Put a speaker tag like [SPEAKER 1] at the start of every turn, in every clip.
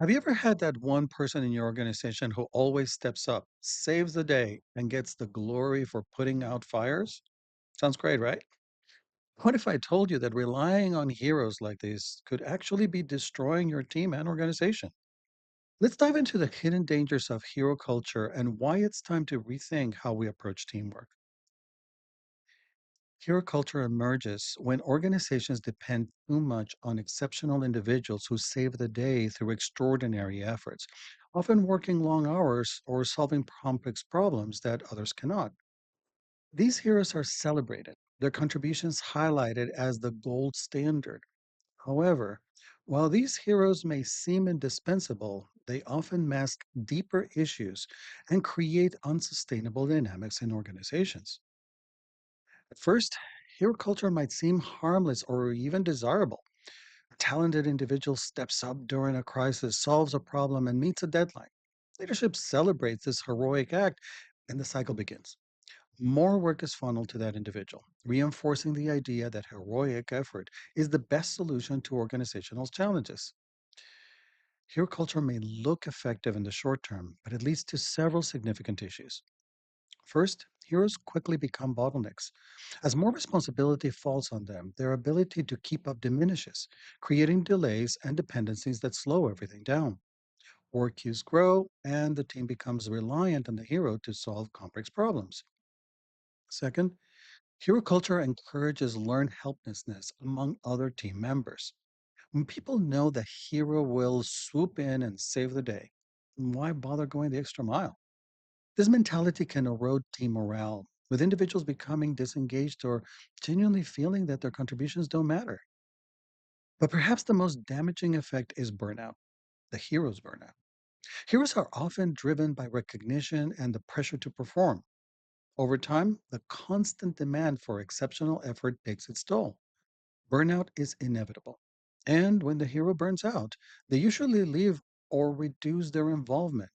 [SPEAKER 1] Have you ever had that one person in your organization who always steps up, saves the day, and gets the glory for putting out fires? Sounds great, right? What if I told you that relying on heroes like these could actually be destroying your team and organization? Let's dive into the hidden dangers of hero culture and why it's time to rethink how we approach teamwork. Hero culture emerges when organizations depend too much on exceptional individuals who save the day through extraordinary efforts, often working long hours or solving complex problems that others cannot. These heroes are celebrated, their contributions highlighted as the gold standard. However, while these heroes may seem indispensable, they often mask deeper issues and create unsustainable dynamics in organizations. At first, hero culture might seem harmless or even desirable. A talented individual steps up during a crisis, solves a problem, and meets a deadline. Leadership celebrates this heroic act, and the cycle begins. More work is funneled to that individual, reinforcing the idea that heroic effort is the best solution to organizational challenges. Hero culture may look effective in the short term, but it leads to several significant issues. First, heroes quickly become bottlenecks. As more responsibility falls on them, their ability to keep up diminishes, creating delays and dependencies that slow everything down. Work queues grow, and the team becomes reliant on the hero to solve complex problems. Second, hero culture encourages learned helplessness among other team members. When people know the hero will swoop in and save the day, why bother going the extra mile? This mentality can erode team morale, with individuals becoming disengaged or genuinely feeling that their contributions don't matter. But perhaps the most damaging effect is burnout, the hero's burnout. Heroes are often driven by recognition and the pressure to perform. Over time, the constant demand for exceptional effort takes its toll. Burnout is inevitable. And when the hero burns out, they usually leave or reduce their involvement,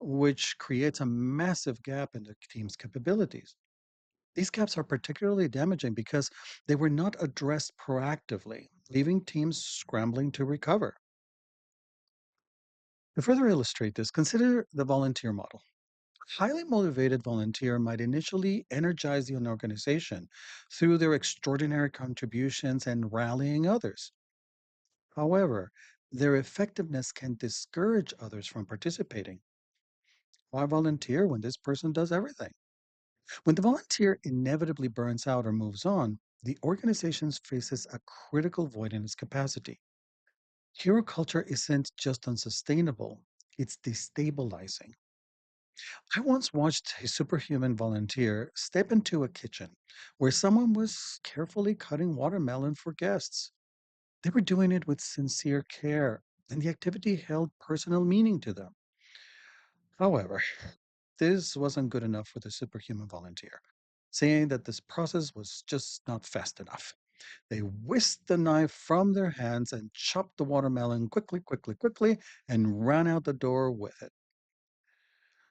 [SPEAKER 1] which creates a massive gap in the team's capabilities. These gaps are particularly damaging because they were not addressed proactively, leaving teams scrambling to recover. To further illustrate this, consider the volunteer model. A highly motivated volunteer might initially energize an organization through their extraordinary contributions and rallying others. However, their effectiveness can discourage others from participating. Why volunteer when this person does everything? When the volunteer inevitably burns out or moves on, the organization faces a critical void in its capacity. Hero culture isn't just unsustainable, it's destabilizing. I once watched a superhuman volunteer step into a kitchen where someone was carefully cutting watermelon for guests. They were doing it with sincere care, and the activity held personal meaning to them. However, this wasn't good enough for the superhuman volunteer, saying that this process was just not fast enough. They whisked the knife from their hands and chopped the watermelon quickly, and ran out the door with it.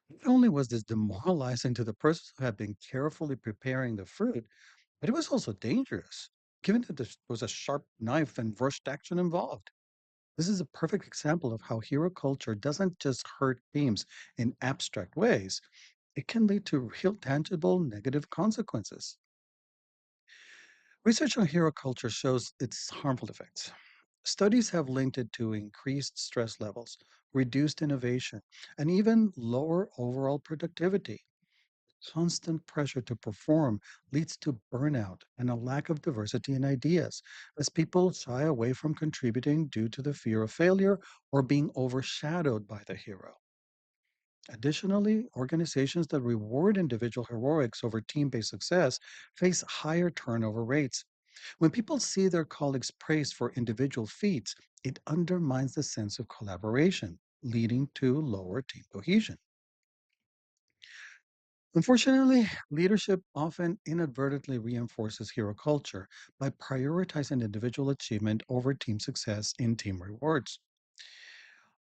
[SPEAKER 1] Not only was this demoralizing to the person who had been carefully preparing the fruit, but it was also dangerous, given that there was a sharp knife and rushed action involved. This is a perfect example of how hero culture doesn't just hurt teams in abstract ways, it can lead to real tangible negative consequences. Research on hero culture shows its harmful effects. Studies have linked it to increased stress levels, reduced innovation, and even lower overall productivity. Constant pressure to perform leads to burnout and a lack of diversity in ideas, as people shy away from contributing due to the fear of failure or being overshadowed by the hero. Additionally, organizations that reward individual heroics over team based success face higher turnover rates. When people see their colleagues praised for individual feats, it undermines the sense of collaboration, leading to lower team cohesion. Unfortunately, leadership often inadvertently reinforces hero culture by prioritizing individual achievement over team success in team rewards.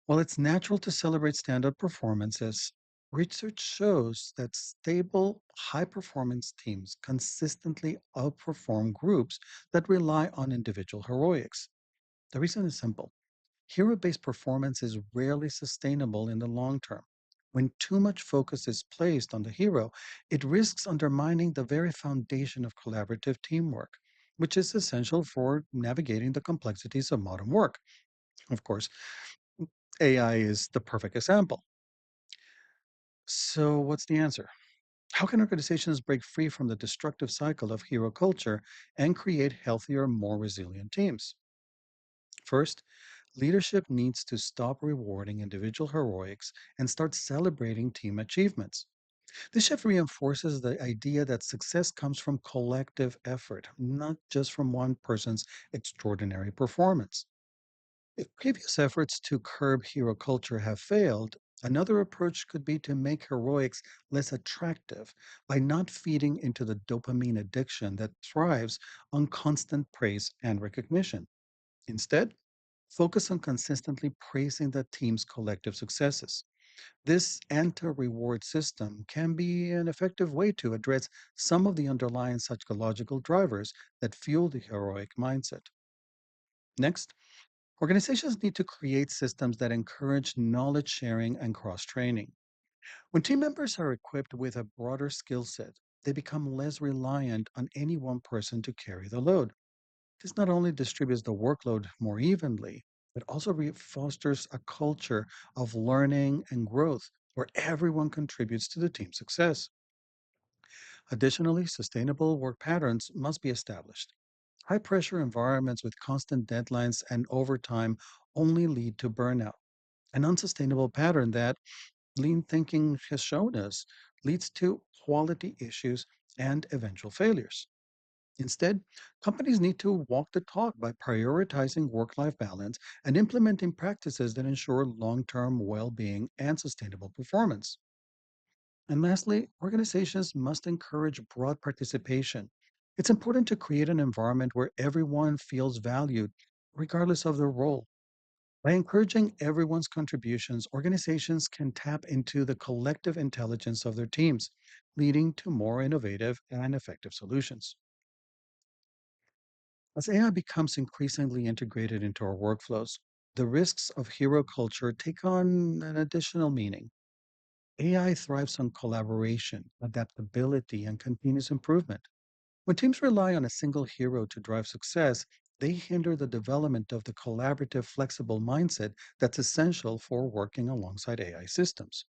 [SPEAKER 1] While it's natural to celebrate standout performances, research shows that stable, high performance teams consistently outperform groups that rely on individual heroics. The reason is simple. Hero based performance is rarely sustainable in the long term. When too much focus is placed on the hero, it risks undermining the very foundation of collaborative teamwork, which is essential for navigating the complexities of modern work. Of course, AI is the perfect example. So, what's the answer? How can organizations break free from the destructive cycle of hero culture and create healthier, more resilient teams? First, leadership needs to stop rewarding individual heroics and start celebrating team achievements. This shift reinforces the idea that success comes from collective effort, not just from one person's extraordinary performance. If previous efforts to curb hero culture have failed, another approach could be to make heroics less attractive by not feeding into the dopamine addiction that thrives on constant praise and recognition. Instead, focus on consistently praising the team's collective successes. This anti reward system can be an effective way to address some of the underlying psychological drivers that fuel the heroic mindset. Next, organizations need to create systems that encourage knowledge sharing and cross training. When team members are equipped with a broader skill set, they become less reliant on any one person to carry the load. This not only distributes the workload more evenly, but also fosters a culture of learning and growth where everyone contributes to the team's success. Additionally, sustainable work patterns must be established. High pressure environments with constant deadlines and overtime only lead to burnout. An unsustainable pattern that lean thinking has shown us leads to quality issues and eventual failures. Instead, companies need to walk the talk by prioritizing work life balance and implementing practices that ensure long term well being and sustainable performance. And lastly, organizations must encourage broad participation. It's important to create an environment where everyone feels valued, regardless of their role. By encouraging everyone's contributions, organizations can tap into the collective intelligence of their teams, leading to more innovative and effective solutions. As AI becomes increasingly integrated into our workflows, the risks of hero culture take on an additional meaning. AI thrives on collaboration, adaptability, and continuous improvement. When teams rely on a single hero to drive success, they hinder the development of the collaborative, flexible mindset that's essential for working alongside AI systems.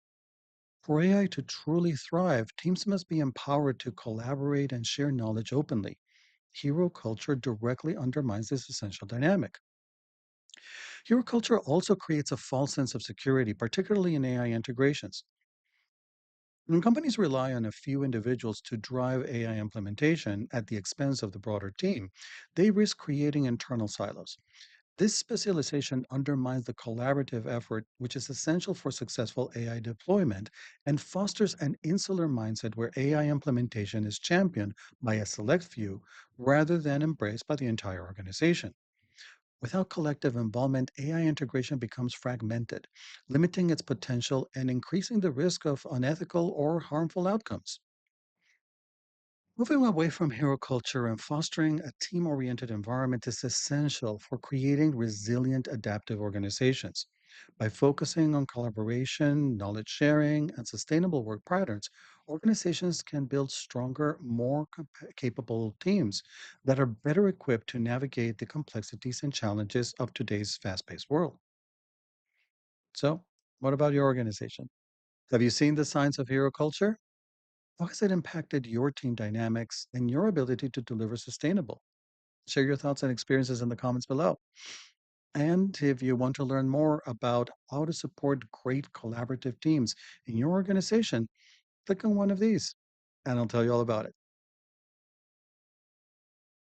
[SPEAKER 1] For AI to truly thrive, teams must be empowered to collaborate and share knowledge openly. Hero culture directly undermines this essential dynamic. Hero culture also creates a false sense of security, particularly in AI integrations. When companies rely on a few individuals to drive AI implementation at the expense of the broader team, they risk creating internal silos. This specialization undermines the collaborative effort, which is essential for successful AI deployment, and fosters an insular mindset where AI implementation is championed by a select few rather than embraced by the entire organization. Without collective involvement, AI integration becomes fragmented, limiting its potential and increasing the risk of unethical or harmful outcomes. Moving away from hero culture and fostering a team oriented environment is essential for creating resilient, adaptive organizations. By focusing on collaboration, knowledge sharing, and sustainable work patterns, organizations can build stronger, more capable teams that are better equipped to navigate the complexities and challenges of today's fast paced world. So, what about your organization? Have you seen the signs of hero culture? How has it impacted your team dynamics and your ability to deliver sustainable? Share your thoughts and experiences in the comments below. And if you want to learn more about how to support great collaborative teams in your organization, click on one of these and I'll tell you all about it.